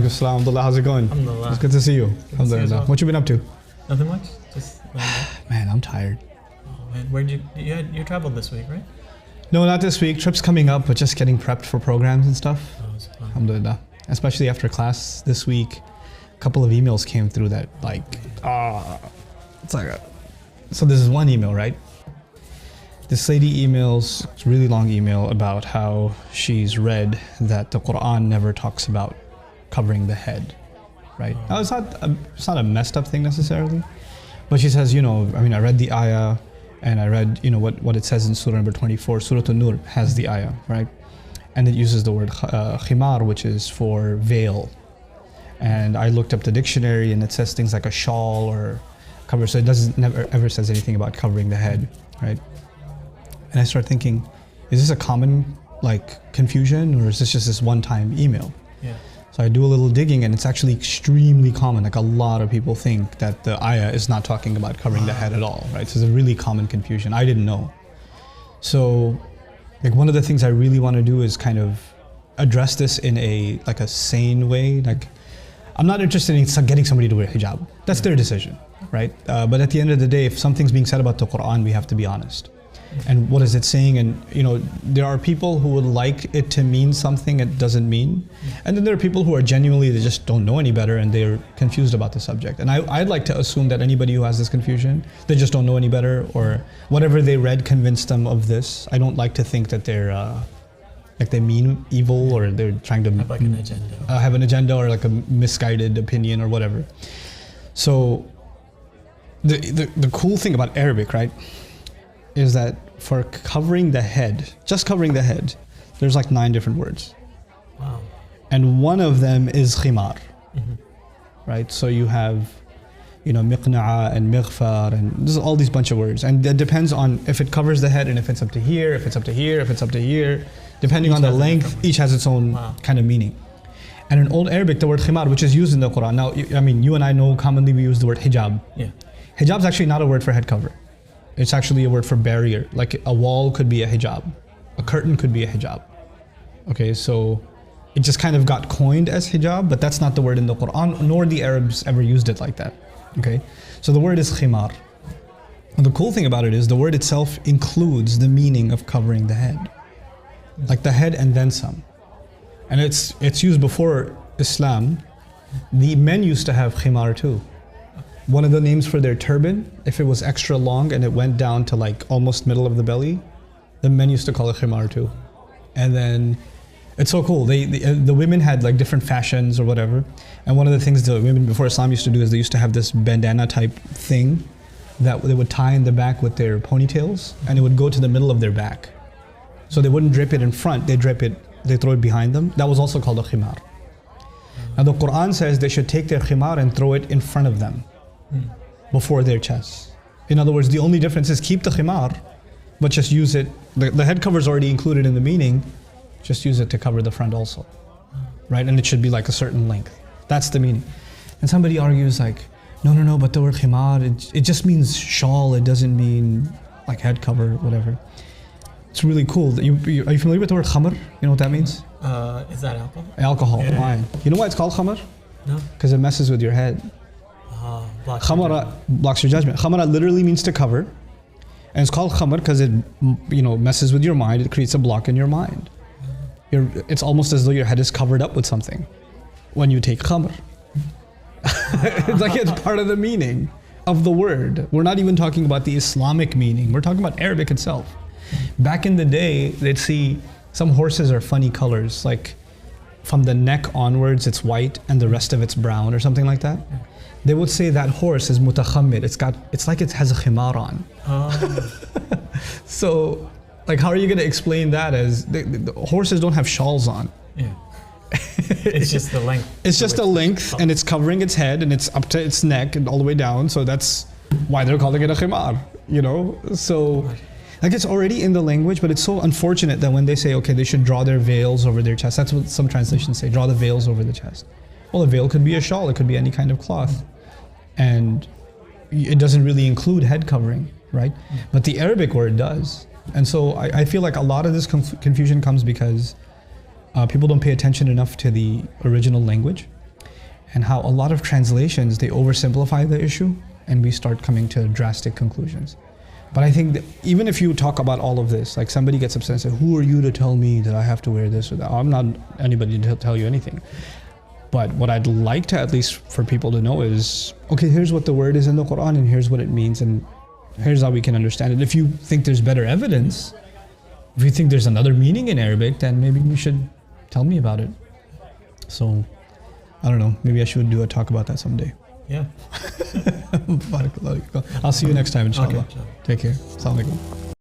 Walaikum assalam. Alhamdulillah, how's it going? Alhamdulillah. It's good to see you. Alhamdulillah. well. What you been up to? Nothing much. Just Man, I'm tired. oh, man, where'd you traveled this week, right? No, not this week. Trip's coming up, but just getting prepped for programs and stuff. Oh, it's fun. Alhamdulillah. Especially after class this week, a couple of emails came through that it's like so this is one email, right? This lady emails, it's a really long email about how she's read that the Quran never talks about covering the head, right? Now, it's not a messed up thing necessarily, but she says, I read the ayah and I read, what it says in Surah number 24, Surah An-Nur has the ayah, right? And it uses the word khimar, which is for veil. And I looked up the dictionary and it says things like a shawl or cover, so it never ever says anything about covering the head, right? And I start thinking, is this a common confusion, or is this just this one-time email? Yeah. So I do a little digging and it's actually extremely common. Like a lot of people think that the ayah is not talking about covering the head at all, right? So it's a really common confusion. I didn't know. So one of the things I really want to do is kind of address this in a sane way. I'm not interested in getting somebody to wear hijab. That's their decision, right? But at the end of the day, if something's being said about the Quran, we have to be honest. And what is it saying? And there are people who would like it to mean something it doesn't mean. And then there are people who are genuinely, they just don't know any better and they're confused about the subject. And I'd like to assume that anybody who has this confusion, they just don't know any better, or whatever they read convinced them of this. I don't like to think that they're they mean evil, or they're trying to have an agenda. Have an agenda, or a misguided opinion or whatever. So the cool thing about Arabic, right, is that for covering the head, just covering the head, there's 9 different words. Wow. And one of them is khimar, right? So you have, miqna'a and mighfar, and there's all these bunch of words. And that depends on if it covers the head and if it's up to here, if it's up to here, if it's up to here, depending on the length, each has its own kind of meaning. And in Old Arabic, the word khimar, which is used in the Quran, now, you and I know commonly we use the word hijab. Yeah. Hijab is actually not a word for head cover. It's actually a word for barrier. Like a wall could be a hijab. A curtain could be a hijab. Okay, so it just kind of got coined as hijab, but that's not the word in the Quran, nor the Arabs ever used it like that. Okay, so the word is khimar. And the cool thing about it is the word itself includes the meaning of covering the head. Like the head and then some. And it's used before Islam. The men used to have khimar too. One of the names for their turban, if it was extra long and it went down to almost middle of the belly, the men used to call it khimar too. And then it's so cool. The women had different fashions or whatever. And one of the things the women before Islam used to do is they used to have this bandana type thing that they would tie in the back with their ponytails, and it would go to the middle of their back. So they wouldn't drape it in front, they throw it behind them. That was also called a khimar. Now the Quran says they should take their khimar and throw it in front of them, before their chests. In other words, the only difference is keep the khimar, but just use it. The head cover is already included in the meaning, just use it to cover the front also, right? And it should be a certain length. That's the meaning. And somebody argues no, but the word khimar, it just means shawl, it doesn't mean head cover, whatever. It's really cool. Are you familiar with the word khamr? You know what that means? Is that alcohol? Alcohol, Yeah. wine. You know why it's called khamr? No. Because it messes with your head. Khamara blocks your judgment. Khamara literally means to cover, and it's called khamar because it messes with your mind. It creates a block in your mind. It's almost as though your head is covered up with something when you take khamr. It's part of the meaning of the word. We're not even talking about the Islamic meaning. We're talking about Arabic itself. Back in the day, they'd see some horses are funny colors, from the neck onwards it's white and the rest of it's brown or something like that. They would say that horse is mutakhammir. It's like it has a khimar on. So, how are you going to explain that as the horses don't have shawls on? Yeah. It's just the length. It's just a length, and it's covering its head, and it's up to its neck and all the way down. So that's why they're calling it a khimar. So it's already in the language, but it's so unfortunate that when they say, okay, they should draw their veils over their chest. That's what some translations say, draw the veils over the chest. Well, a veil could be a shawl, it could be any kind of cloth. And it doesn't really include head covering, right? But the Arabic word does. And so I feel like a lot of this confusion comes because people don't pay attention enough to the original language. and how a lot of translations, they oversimplify the issue and we start coming to drastic conclusions. But I think that even if you talk about all of this, like somebody gets upset and says, who are you to tell me that I have to wear this or that? I'm not anybody to tell you anything. But what I'd like to, at least for people to know, is, okay, here's what the word is in the Quran and here's what it means and here's how we can understand it. If you think there's better evidence, if you think there's another meaning in Arabic, then maybe you should tell me about it. So, I don't know, maybe I should do a talk about that someday. Yeah. I'll see you next time, inshallah. Okay, inshallah. Take care. Assalamu alaikum.